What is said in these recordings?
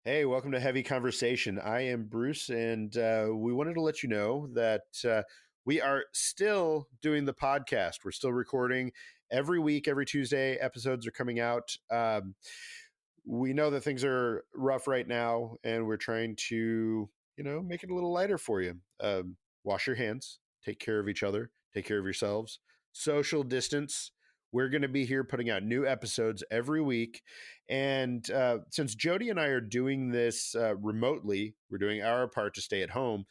Hey, welcome to Heavy Conversation. I am Bruce, and we wanted to let you know that we are still doing the podcast. We're still recording every week, every Tuesday. Episodes are coming out. We know that things are rough right now, and we're trying to, make it a little lighter for you. Wash your hands, take care of each other, take care of yourselves, social distance. We're going to be here putting out new episodes every week. And since Jody and I are doing this remotely, we're doing our part to stay at home.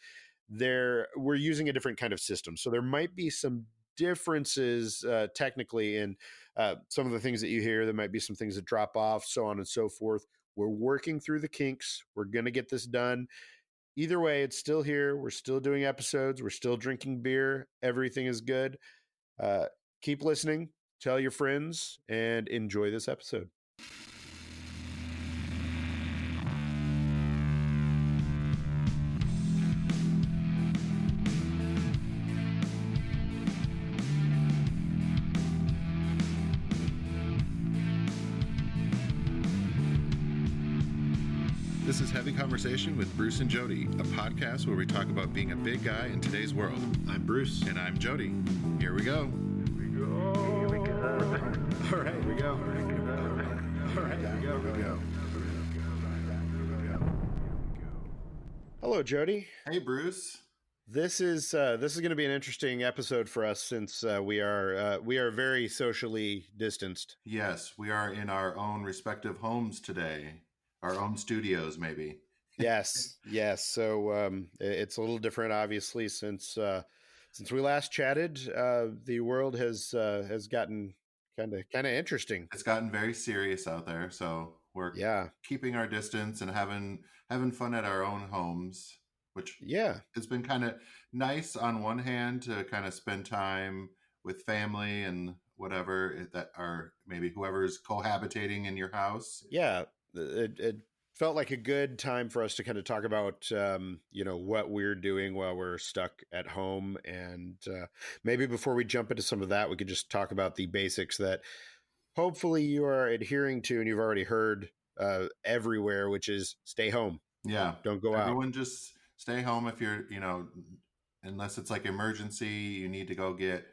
We're using a different kind of system, so there might be some differences technically in some of the things that you hear. There might be some things that drop off, so on and so forth. We're working through the kinks. We're going to get this done. Either way, it's still here. We're still doing episodes. We're still drinking beer. Everything is good. Uh, Keep listening. Tell your friends and enjoy this episode. This is Heavy Conversation with Bruce and Jody, a podcast where we talk about being a big guy in today's world. I'm Bruce. And I'm Jody. Here we go. All right, here we go. All right, here we go. Hello, Jody. Hey, Bruce. This is going to be an interesting episode for us since we are very socially distanced. Yes, we are in our own respective homes today. Our own studios, maybe. Yes. So it's a little different, obviously, since we last chatted. The world has gotten kind of interesting. It's gotten very serious out there, so we're keeping our distance and having fun at our own homes, which it's been kind of nice on one hand to kind of spend time with family and whatever that are maybe whoever's cohabitating in your house. Yeah. It felt like a good time for us to kind of talk about, what we're doing while we're stuck at home. And maybe before we jump into some of that, we could just talk about the basics that hopefully you are adhering to and you've already heard everywhere, which is stay home. Yeah. Don't go out. Everyone just stay home if you're, unless it's like emergency, you need to go get,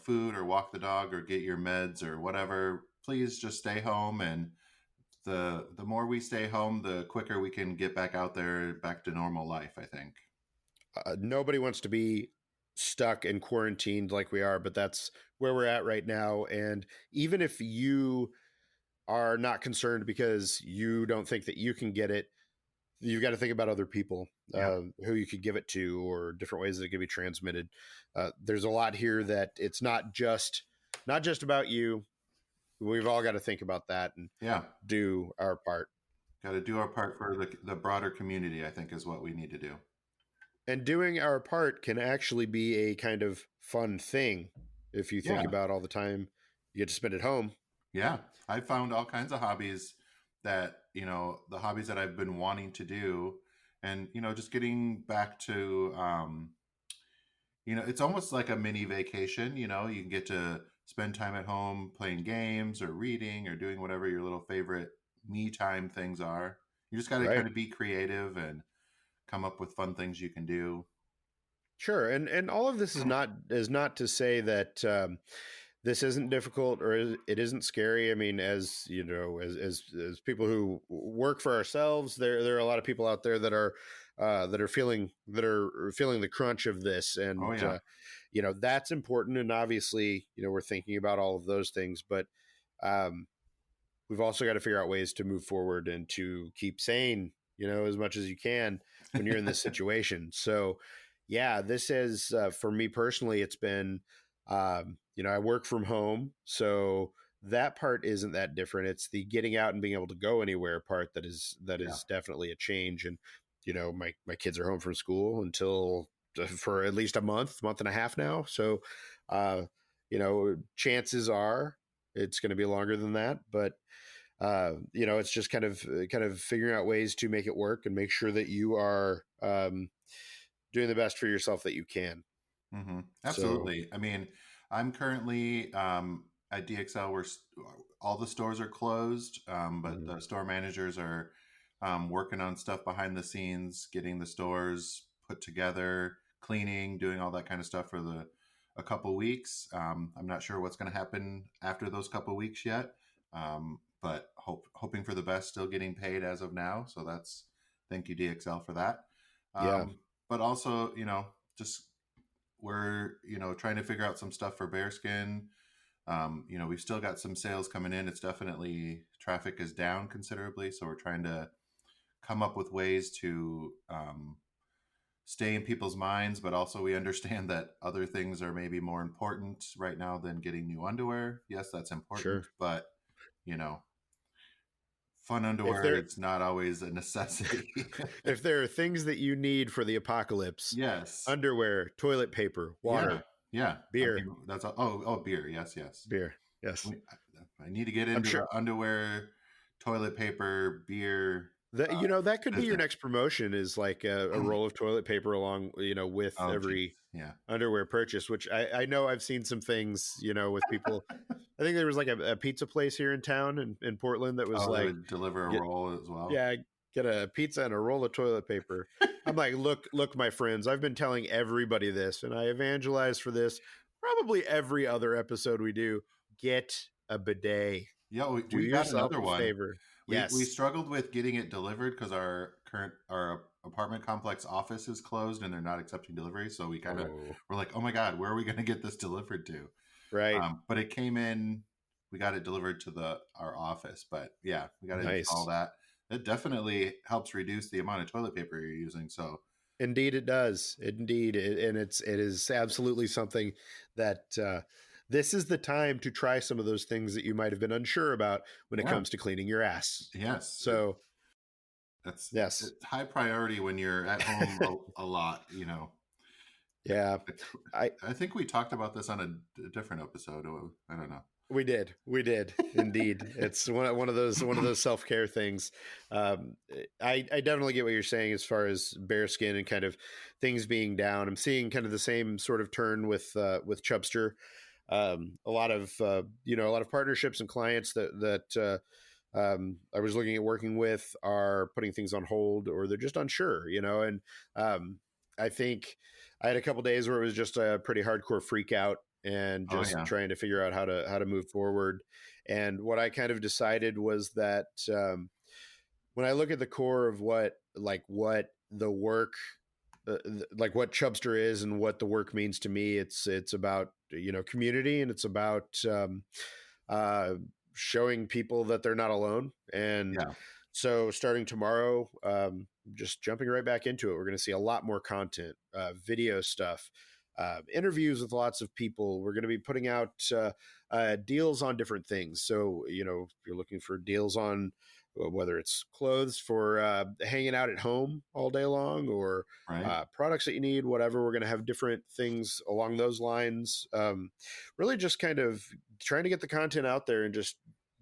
food or walk the dog or get your meds or whatever. Please just stay home, and the more we stay home, the quicker we can get back out there, back to normal life, I think. Nobody wants to be stuck and quarantined like we are, but that's where we're at right now. And even if you are not concerned because you don't think that you can get it, you've got to think about other people who you could give it to or different ways that it can be transmitted. There's a lot here that it's not just about you. We've all got to think about that and do our part. Got to do our part for the broader community, I think, is what we need to do. And doing our part can actually be a kind of fun thing if you think about all the time you get to spend at home. Yeah. I found all kinds of hobbies that, the hobbies that I've been wanting to do, and, just getting back to, it's almost like a mini vacation. You can get to spend time at home playing games or reading or doing whatever your little favorite me time things are. You just got to kind of be creative and come up with fun things you can do. Sure. And all of this is not to say that this isn't difficult or it isn't scary. I mean, as you know, as people who work for ourselves, there are a lot of people out there that are feeling the crunch of this, and that's important. And obviously, we're thinking about all of those things, but we've also got to figure out ways to move forward and to keep sane, as much as you can when you're in this situation. So, this is for me personally, it's been. I work from home, so that part isn't that different. It's the getting out and being able to go anywhere part that is definitely a change. And, my kids are home from school until for at least a month and a half now. So, chances are it's going to be longer than that, but it's just kind of figuring out ways to make it work and make sure that you are doing the best for yourself that you can. Mm-hmm. Absolutely. So, I mean, I'm currently at DXL where all the stores are closed, but the store managers are working on stuff behind the scenes, getting the stores put together, cleaning, doing all that kind of stuff for a couple weeks. I'm not sure what's going to happen after those couple weeks yet, but hoping for the best. Still getting paid as of now, so that's thank you DXL for that. Yeah. But also, just we're trying to figure out some stuff for Bearskin. We've still got some sales coming in. It's definitely traffic is down considerably, so we're trying to come up with ways to stay in people's minds, but also we understand that other things are maybe more important right now than getting new underwear. Yes, that's important, sure. But fun underwear, it's not always a necessity. If there are things that you need for the apocalypse, yes, underwear, toilet paper, water, yeah, beer. I mean, that's beer. Yes, beer. Yes, I need to get into underwear, toilet paper, beer. That could be your next promotion, is like a roll of toilet paper along, with every underwear purchase, which I know I've seen some things, with people. I think there was like a pizza place here in town in Portland that was like deliver a roll as well. Yeah, get a pizza and a roll of toilet paper. I'm like, look, my friends, I've been telling everybody this, and I evangelize for this probably every other episode we do. Get a bidet. Yeah, we got another one. Favor. We struggled with getting it delivered because our apartment complex office is closed and they're not accepting delivery. So we kind of we're like, oh my God, where are we going to get this delivered to? Right. But it came in. We got it delivered to our office. But yeah, we got to install that. It definitely helps reduce the amount of toilet paper you're using. So indeed, it does. Indeed, and it is absolutely something that. This is the time to try some of those things that you might have been unsure about when it comes to cleaning your ass. Yes. So it's high priority when you're at home a lot, Yeah. I think we talked about this on a different episode. I don't know. We did indeed. It's one of those self-care things. I definitely get what you're saying as far as Bearskin and kind of things being down. I'm seeing kind of the same sort of turn with Chubster. A lot of partnerships and clients that I was looking at working with are putting things on hold, or they're just unsure, and I think I had a couple days where it was just a pretty hardcore freak out and just trying to figure out how to move forward. And what I kind of decided was that when I look at the core of what the work like what Chubster is and what the work means to me, it's about community, and it's about showing people that they're not alone. And so starting tomorrow, just jumping right back into it, we're going to see a lot more content, video stuff, interviews with lots of people. We're going to be putting out deals on different things. So if you're looking for deals on whether it's clothes for hanging out at home all day long, or products that you need, whatever. We're going to have different things along those lines. Really just kind of trying to get the content out there and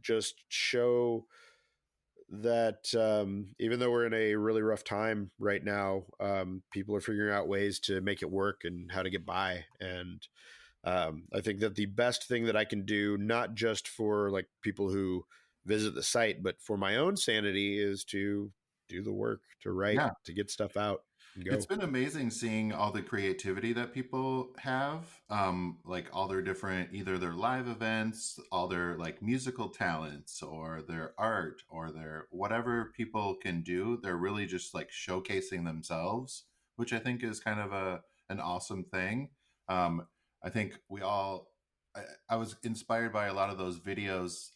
just show that even though we're in a really rough time right now, people are figuring out ways to make it work and how to get by. And I think that the best thing that I can do, not just for like people who visit the site, but for my own sanity, is to do the work, to write, to get stuff out. It's been amazing seeing all the creativity that people have, like all their different, either their live events, all their like musical talents, or their art, or their whatever people can do. They're really just like showcasing themselves, which I think is kind of an awesome thing. I think I was inspired by a lot of those videos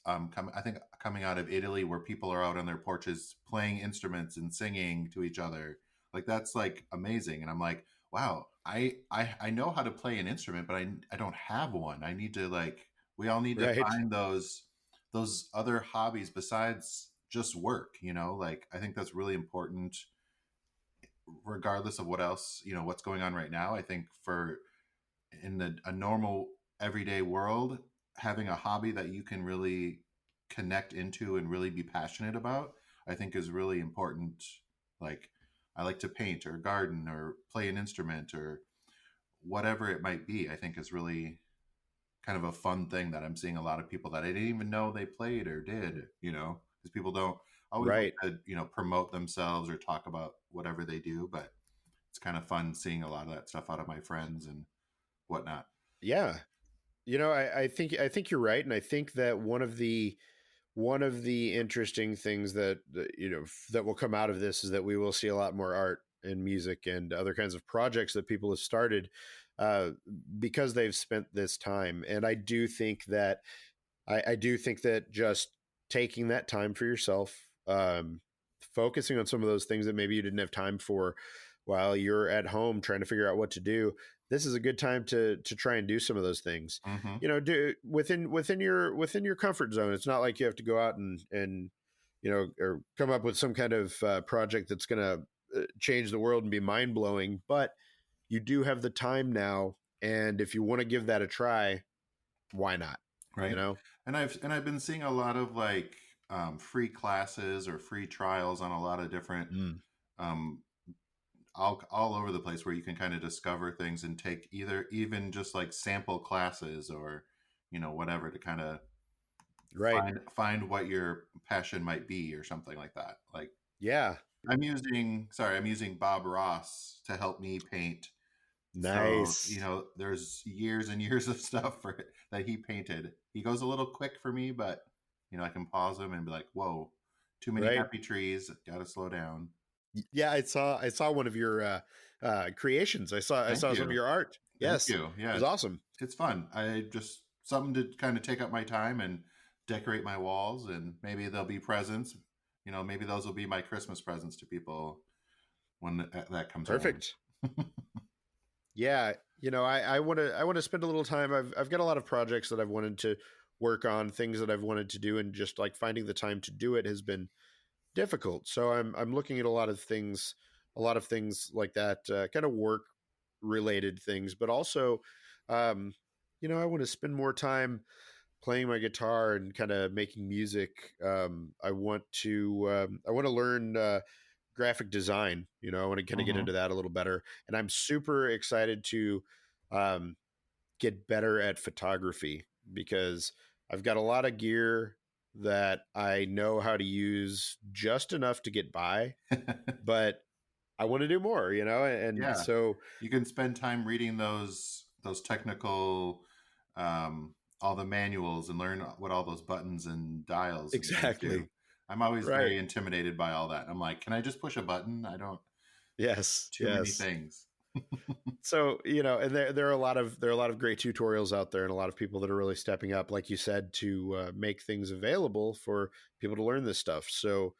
coming out of Italy, where people are out on their porches playing instruments and singing to each other. Like that's like amazing. And I'm like, wow, I know how to play an instrument, but I don't have one. I need to we all need to find those other hobbies besides just work, I think that's really important regardless of what else, what's going on right now. I think in a normal everyday world, having a hobby that you can really connect into and really be passionate about, I think is really important. Like I like to paint or garden or play an instrument or whatever it might be. I think is really kind of a fun thing that I'm seeing a lot of people that I didn't even know they played or did, because people don't always like to, promote themselves or talk about whatever they do, but it's kind of fun seeing a lot of that stuff out of my friends and whatnot. Yeah. I think you're right. And I think that one of the interesting things that, that will come out of this is that we will see a lot more art and music and other kinds of projects that people have started because they've spent this time. And I do think that just taking that time for yourself, focusing on some of those things that maybe you didn't have time for while you're at home trying to figure out what to do, this is a good time to try and do some of those things. Mm-hmm. Do within your comfort zone. It's not like you have to go out and or come up with some kind of project that's going to change the world and be mind blowing. But you do have the time now, and if you want to give that a try, why not? Right. And I've been seeing a lot of like free classes or free trials on a lot of different all over the place where you can kind of discover things and take even just like sample classes or whatever to kind of find what your passion might be or something like that. Like, yeah, I'm using Bob Ross to help me paint. Nice. So, there's years and years of stuff that he painted. He goes a little quick for me, but I can pause him and be like, whoa, too many happy trees, gotta slow down. Yeah, I saw one of your creations. I saw some of your art. Yes. Thank you. Yeah. It was awesome. It's fun. I just something to kind of take up my time and decorate my walls, and maybe there'll be presents. Maybe those will be my Christmas presents to people when that comes. Perfect. Yeah, I want to spend a little time. I've got a lot of projects that I've wanted to work on, things that I've wanted to do, and just like finding the time to do it has been difficult. So I'm looking at a lot of things like that, kind of work related things, but also, I want to spend more time playing my guitar and kind of making music. I want to learn graphic design. I want to kind of get into that a little better, and I'm super excited to get better at photography because I've got a lot of gear that I know how to use just enough to get by, but I want to do more, and so you can spend time reading those technical, all the manuals and learn what all those buttons and dials. Exactly. I'm always very intimidated by all that. I'm like, can I just push a button? I don't. Yes. Too many things. So, and there are a lot of great tutorials out there and a lot of people that are really stepping up, like you said, to make things available for people to learn this stuff. So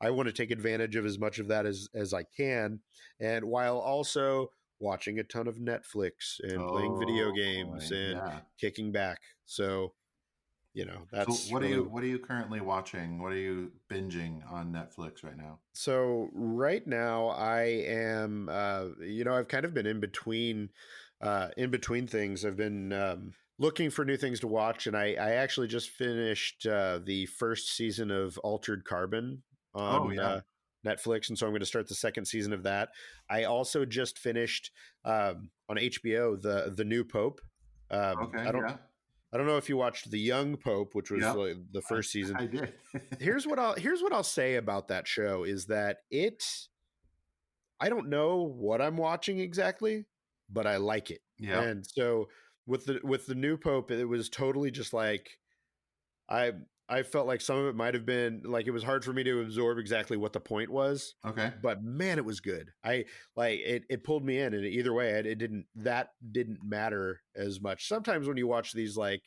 I want to take advantage of as much of that as I can. And while also watching a ton of Netflix and playing video games and kicking back. So, that's so what are you currently watching? What are you binging on Netflix right now? So right now I am, I've kind of been in between things. I've been looking for new things to watch, and I actually just finished the first season of Altered Carbon on Netflix, and so I'm going to start the second season of that. I also just finished on HBO the New Pope. I don't know if you watched The Young Pope, which was like the first season. I did. Here's what I'll say about that show is that I don't know what I'm watching exactly, but I like it. Yeah. And so with the New Pope, it was totally just like I felt like some of it might have been like it was hard for me to absorb exactly what the point was. Okay. But man, it was good. I like it pulled me in, and either way, it didn't matter as much. Sometimes when you watch these like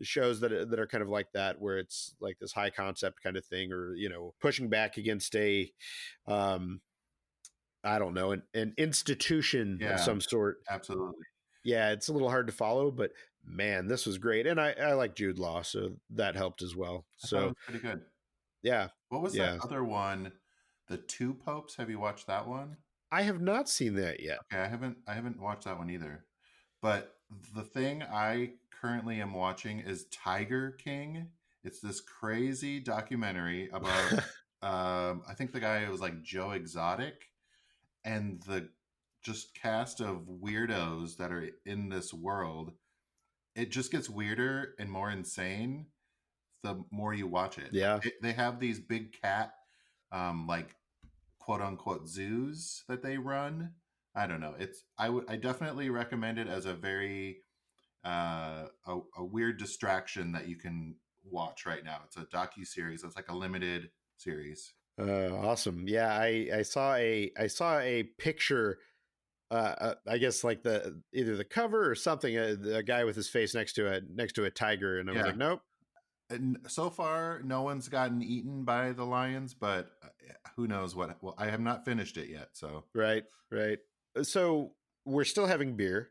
shows that are kind of like that, where it's like this high concept kind of thing, or pushing back against a I don't know, an institution of some sort. Absolutely. Yeah, it's a little hard to follow, but man, this was great. And I like Jude Law, so that helped as well. So it was pretty good. Yeah. What was that other one? The Two Popes? Have you watched that one? I have not seen that yet. Okay, I haven't watched that one either. But the thing I currently am watching is Tiger King. It's this crazy documentary about I think the guy was like Joe Exotic, and the just cast of weirdos that are in this world. It just gets weirder and more insane the more you watch it. Yeah. They have these big cat like quote unquote zoos that they run. I don't know. I definitely recommend it as a very a weird distraction that you can watch right now. It's a docu-series. It's like a limited series. Awesome. Yeah, I saw a picture. I guess like either the cover or something. A guy with his face next to a tiger, and I was like, nope. And so far, no one's gotten eaten by the lions, but who knows what? Well, I have not finished it yet. So right. So we're still having beer,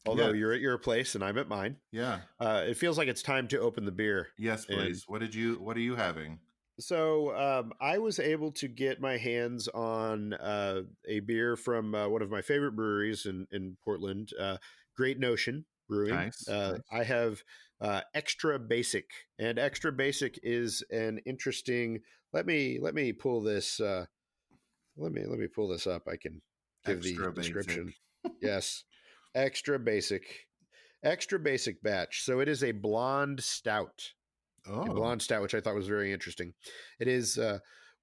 although you're at your place and I'm at mine. Yeah. It feels like it's time to open the beer. Yes, please. What are you having? So I was able to get my hands on a beer from one of my favorite breweries in Portland, Great Notion Brewing. Nice. I have Extra Basic, and Extra Basic is an interesting. Let me pull this. Let me pull this up. I can give the description. Yes, Extra Basic batch. So it is a blonde stout. A blonde stout, which I thought was very interesting. It is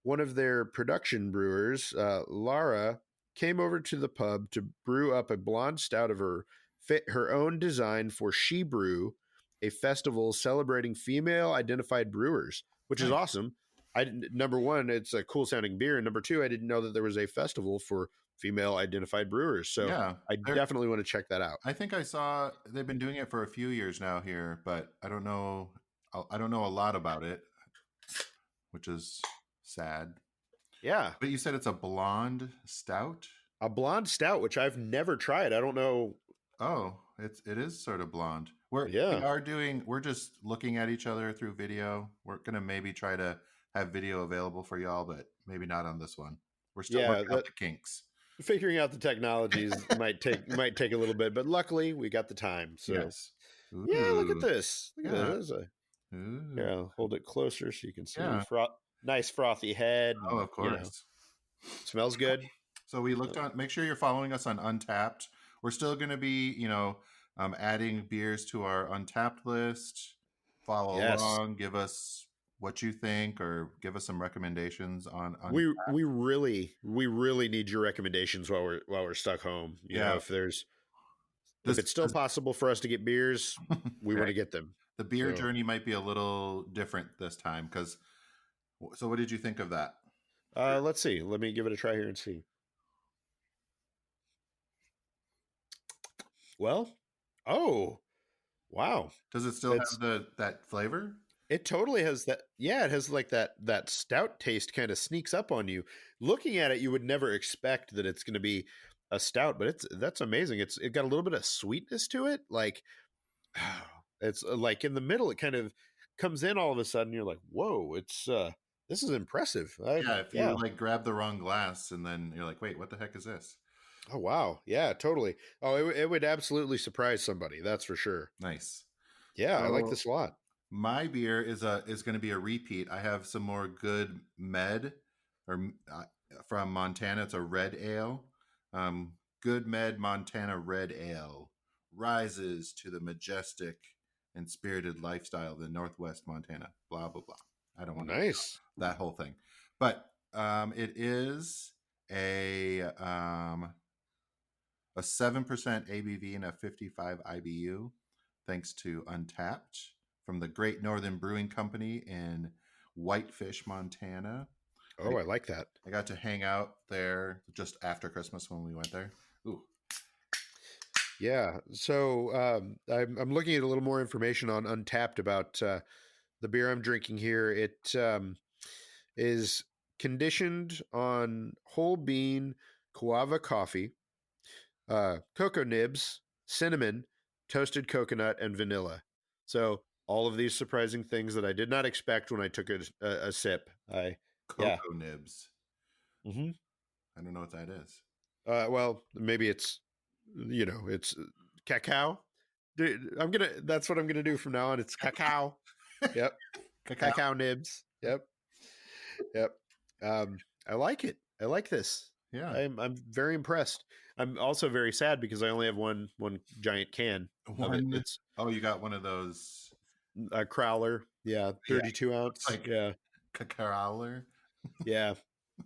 one of their production brewers, Lara, came over to the pub to brew up a blonde stout of her own design for She Brew, a festival celebrating female identified brewers, which is awesome. Number one, it's a cool sounding beer, and number two, I didn't know that there was a festival for female identified brewers. So I definitely want to check that out. I think I saw they've been doing it for a few years now here, but I don't know a lot about it, which is sad. Yeah. But you said it's a blonde stout? A blonde stout, which I've never tried. I don't know. Oh, it is sort of blonde. We're just looking at each other through video. We're going to maybe try to have video available for y'all, but maybe not on this one. We're still working out the kinks. Figuring out the technologies might take a little bit, but luckily we got the time. So yes. Yeah, look at this. Look at this. Yeah, hold it closer so you can see. Nice frothy head. Oh, of course. Smells good. So we looked on. Make sure you're following us on Untappd. We're still going to be, adding beers to our Untappd list. Follow along. Give us what you think, or give us some recommendations on. We really need your recommendations while we're stuck home. You know, if it's still possible for us to get beers, we want to get them. The beer journey might be a little different this time so what did you think of that? Let's see. Let me give it a try here and see. Well, wow. Does it still have that flavor? It totally has that. Yeah, it has like that stout taste kind of sneaks up on you. Looking at it, you would never expect that it's going to be a stout, but that's amazing. It got a little bit of sweetness to it. Like it's like in the middle, it kind of comes in all of a sudden. You're like, whoa, this is impressive. If you like grab the wrong glass and then you're like, wait, what the heck is this? Oh, wow. Yeah, totally. Oh, it would absolutely surprise somebody. That's for sure. Nice. Yeah, I like this a lot. My beer is going to be a repeat. I have some more Good Med from Montana. It's a red ale. Good Med Montana Red Ale rises to the majestic and spirited lifestyle of the Northwest Montana. Blah, blah, blah. I don't want to know that whole thing. But it is a 7% ABV and a 55 IBU, thanks to Untappd, from the Great Northern Brewing Company in Whitefish, Montana. Oh, I like that. I got to hang out there just after Christmas when we went there. Ooh. Yeah. So I'm looking at a little more information on Untappd about the beer I'm drinking here. It is conditioned on whole bean guava coffee, cocoa nibs, cinnamon, toasted coconut, and vanilla. So all of these surprising things that I did not expect when I took a sip. Cocoa nibs. Mm-hmm. I don't know what that is. Well, maybe it's cacao. That's what I'm gonna do from now on. It's cacao. Yep. Cacao nibs. Yep. I like it. I like this. Yeah. I'm very impressed. I'm also very sad because I only have one giant can. You got one of those. A crowler. Yeah. 32 ounce. Like crowler. Yeah.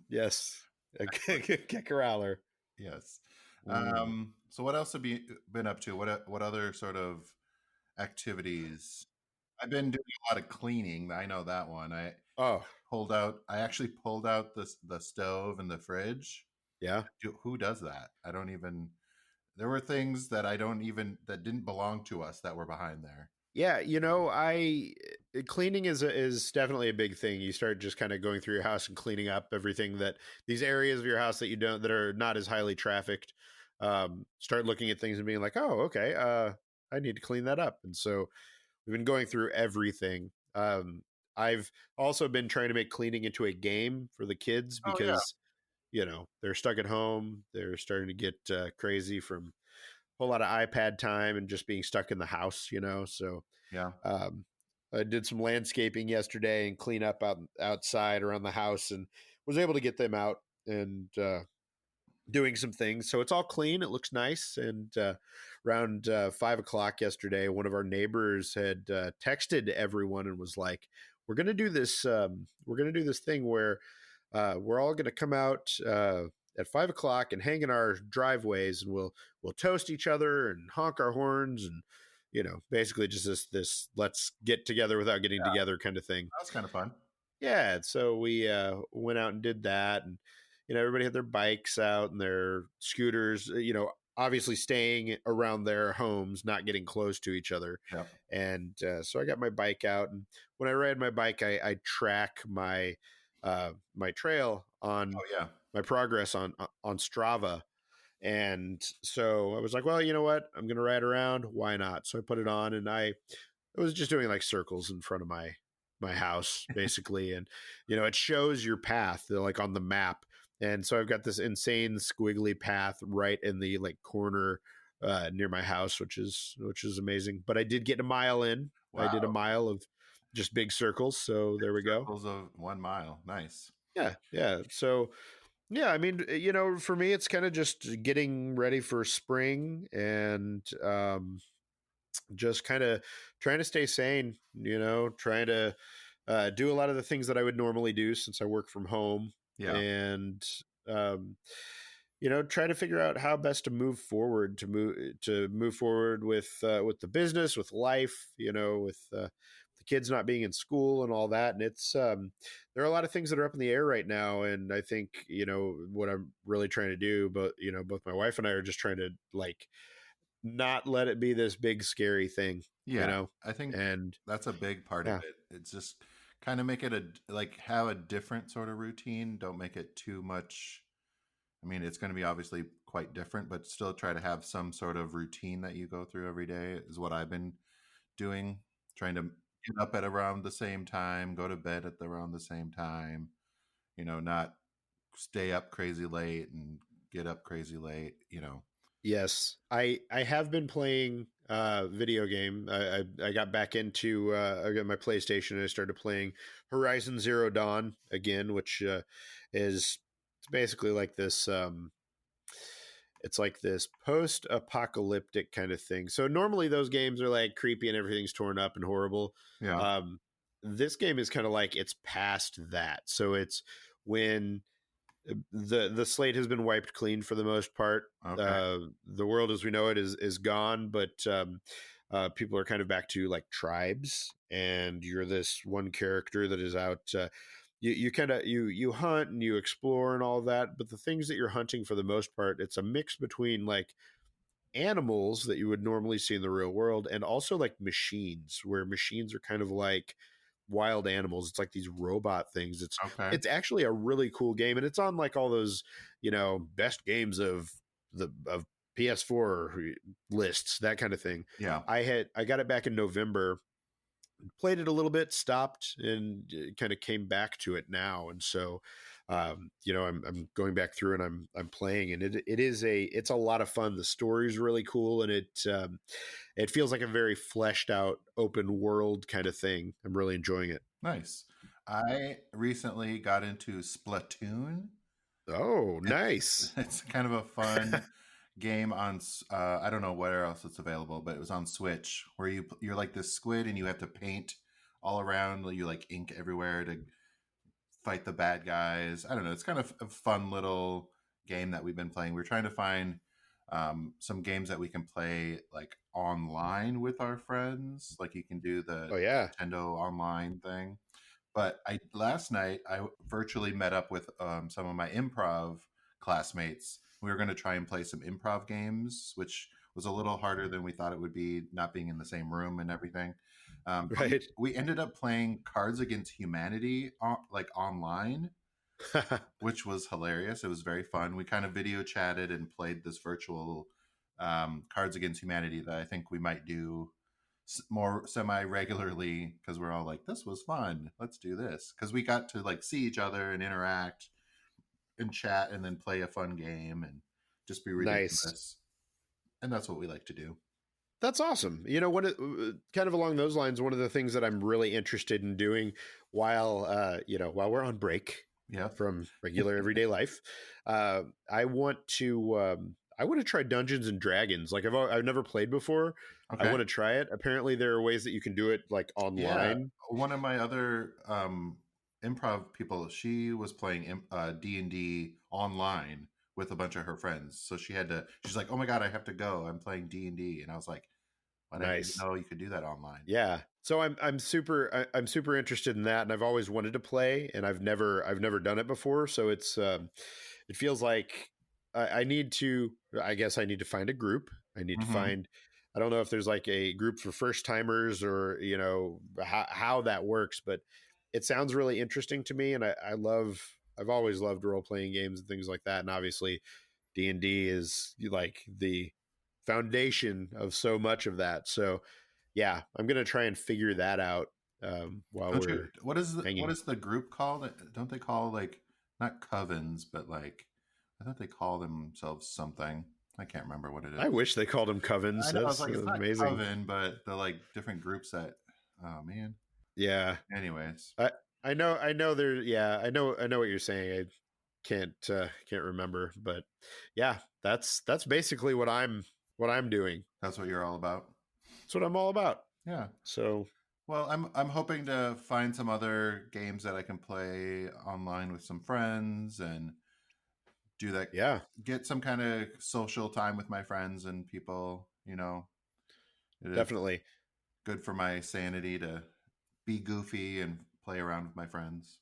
Yes. A Kekeraler. Yes. So what else have you been up to? What other sort of activities? I've been doing a lot of cleaning. I know that one. I actually pulled out the stove and the fridge. Yeah. Who does that? I don't even. There were things that that didn't belong to us that were behind there. Yeah, cleaning is definitely a big thing. You start just kind of going through your house and cleaning up everything these areas of your house that are not as highly trafficked. Start looking at things and being like, oh, okay, I need to clean that up. And so we've been going through everything. I've also been trying to make cleaning into a game for the kids because they're stuck at home. They're starting to get crazy from whole lot of iPad time and just being stuck in the house, So I did some landscaping yesterday and clean up outside around the house and was able to get them out and doing some things. So it's all clean. It looks nice. And around 5 o'clock yesterday, one of our neighbors had texted everyone and was like, "We're going to do this. We're going to do this thing where we're all going to come out." At 5 o'clock and hang in our driveways, and we'll toast each other and honk our horns, and basically just this let's get together without getting together kind of thing. That's kind of fun. Yeah, so we went out and did that, and everybody had their bikes out and their scooters, obviously staying around their homes, not getting close to each other. Yeah. And so I got my bike out, and when I ride my bike, I track my my trail on my progress on Strava. And so I was like, well, you know what? I'm going to ride around. Why not? So I put it on, and I was just doing like circles in front of my house, basically. And, it shows your path like on the map. And so I've got this insane squiggly path right in the like corner near my house, which is amazing. But I did get a mile in. Wow. I did a mile of just big circles. So there we go. Circles of 1 mile. Nice. Yeah. Yeah. So, yeah, I mean, for me, it's kind of just getting ready for spring and just kind of trying to stay sane, trying to do a lot of the things that I would normally do since I work from home. Yeah. And, try to figure out how best to move forward, to move forward with the business, with life, with the kids not being in school and all that. And it's there are a lot of things that are up in the air right now. And I think, what I'm really trying to do, but, both my wife and I are just trying to like not let it be this big scary thing. Yeah. I think that's a big part of it. It's just kind of make it have a different sort of routine. Don't make it too much. I mean, it's going to be obviously quite different, but still try to have some sort of routine that you go through every day is what I've been doing. Trying to get up at around the same time, go to bed at around the same time, not stay up crazy late and get up crazy late, Yes, I have been playing video game. I got back into I got my PlayStation and I started playing Horizon Zero Dawn again, which is basically like this it's like this post-apocalyptic kind of thing. So normally those games are like creepy and everything's torn up and horrible. Yeah. This game is kind of like it's past that. So it's when the slate has been wiped clean for the most part. Okay. The world as we know it is gone, but people are kind of back to like tribes, and you're this one character that is out. You kind of you hunt and you explore and all that, but the things that you're hunting for the most part, it's a mix between like animals that you would normally see in the real world and also like machines, where machines are kind of like wild animals. It's like these robot things. It's actually a really cool game, and it's on like all those best games of PS4 lists, that kind of thing. Yeah, I got it back in November, played it a little bit, stopped, and kind of came back to it now. And so I'm going back through and I'm playing, and it's a lot of fun. The story's really cool, and it feels like a very fleshed out open world kind of thing. I'm really enjoying it. Nice. I recently got into Splatoon. Oh, nice. It's kind of a fun game on I don't know where else it's available, but it was on Switch, where you're like this squid and you have to paint all around. You like ink everywhere to fight the bad guys. I don't know. It's kind of a fun little game that we've been playing. We're trying to find some games that we can play like online with our friends. Like you can do the Nintendo online thing. But last night I virtually met up with some of my improv classmates. We were going to try and play some improv games, which was a little harder than we thought it would be, not being in the same room and everything. Right. We ended up playing Cards Against Humanity like online, which was hilarious. It was very fun. We kind of video chatted and played this virtual Cards Against Humanity that I think we might do more semi-regularly, because we're all like, this was fun, let's do this, because we got to like see each other and interact and chat and then play a fun game and just be ridiculous. Nice. And that's what we like to do. That's awesome. You know, kind of along those lines, one of the things that I'm really interested in doing while we're on break from regular everyday life, I want to try Dungeons and Dragons. Like I've never played before. Okay. I want to try it. Apparently there are ways that you can do it like online. Yeah. One of my other improv people, she was playing D&D online with a bunch of her friends. So she's like, oh my God, I have to go. I'm playing D&D. And I was like, I didn't know you could do that online. Yeah. So I'm super interested in that. And I've always wanted to play, and I've never done it before. So it's, it feels like I need to find a group. I need to find, I don't know if there's like a group for first timers or, you know, how that works, but it sounds really interesting to me. And I've always loved role-playing games and things like that. And obviously D&D is like the foundation of so much of that. So yeah, I'm going to try and figure that out while what is the group called? Don't they call like, not covens, but like, I thought they call themselves something. I can't remember what it is. I wish they called them covens. I was like, it's amazing. Not coven, but the like different groups that. Oh man. Yeah. Anyways, I know there. Yeah, I know what you're saying. I can't remember, but yeah, that's basically what I'm doing. That's what you're all about. That's what I'm all about. Yeah. So. Well, I'm hoping to find some other games that I can play online with some friends and do that. Yeah. Get some kind of social time with my friends and people, you know. Definitely. Good for my sanity to be goofy and play around with my friends.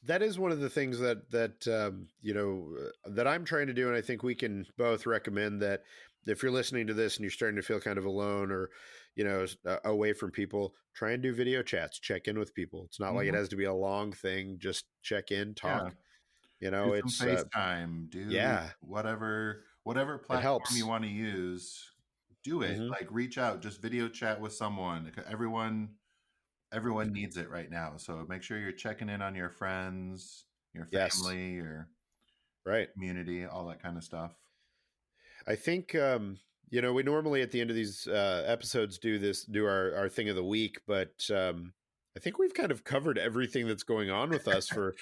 That is one of the things that I'm trying to do. And I think we can both recommend that if you're listening to this and you're starting to feel kind of alone or, you know, away from people, try and do video chats, check in with people. It's not like it has to be a long thing. Just check in, talk. Yeah. You know, do some FaceTime, whatever platform you want to use, do it. Like reach out, just video chat with someone. Everyone needs it right now. So make sure you're checking in on your friends, your family, your community, all that kind of stuff. I think, we normally at the end of these episodes do our thing of the week, but I think we've kind of covered everything that's going on with us for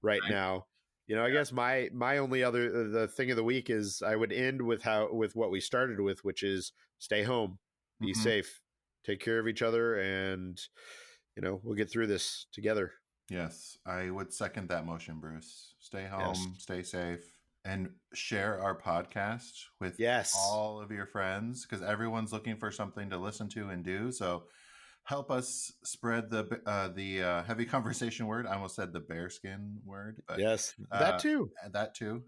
right now. You know, I guess my only the thing of the week is I would end with what we started with, which is stay home, be safe, take care of each other, and, you know, we'll get through this together. Yes, I would second that motion, Bruce. Stay home, stay safe, and share our podcast with all of your friends, because everyone's looking for something to listen to and do. So help us spread the heavy conversation word. I almost said the bearskin word. But, yes, that too. That too.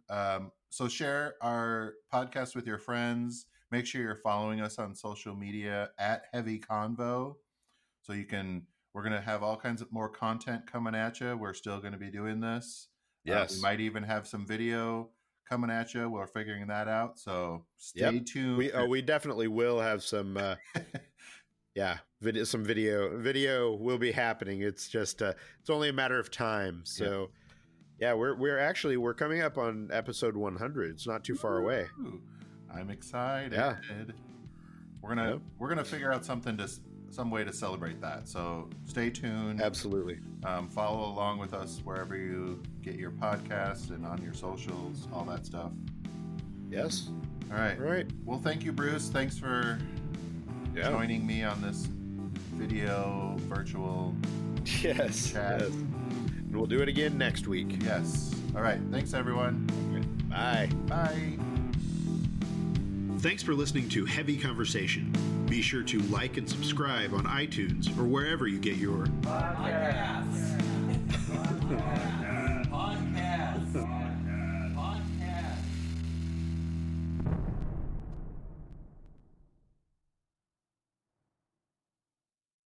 So share our podcast with your friends. Make sure you're following us on social media at Heavy Convo. So we're going to have all kinds of more content coming at you. We're still going to be doing this. Yes. We might even have some video coming at you. We're figuring that out. So stay tuned. We definitely will have some... some video will be happening. It's just it's only a matter of time. So we're coming up on episode 100. It's not too far away. I'm excited. Yeah. We're gonna figure out some way to celebrate that. So stay tuned. Absolutely. Follow along with us wherever you get your podcasts and on your socials, all that stuff. Yes. All right. Well, thank you, Bruce. Thanks for joining me on this video virtual chat. Yes. And we'll do it again next week. Yes. All right. Thanks, everyone. Bye. Bye. Thanks for listening to Heavy Conversation. Be sure to like and subscribe on iTunes or wherever you get your podcasts.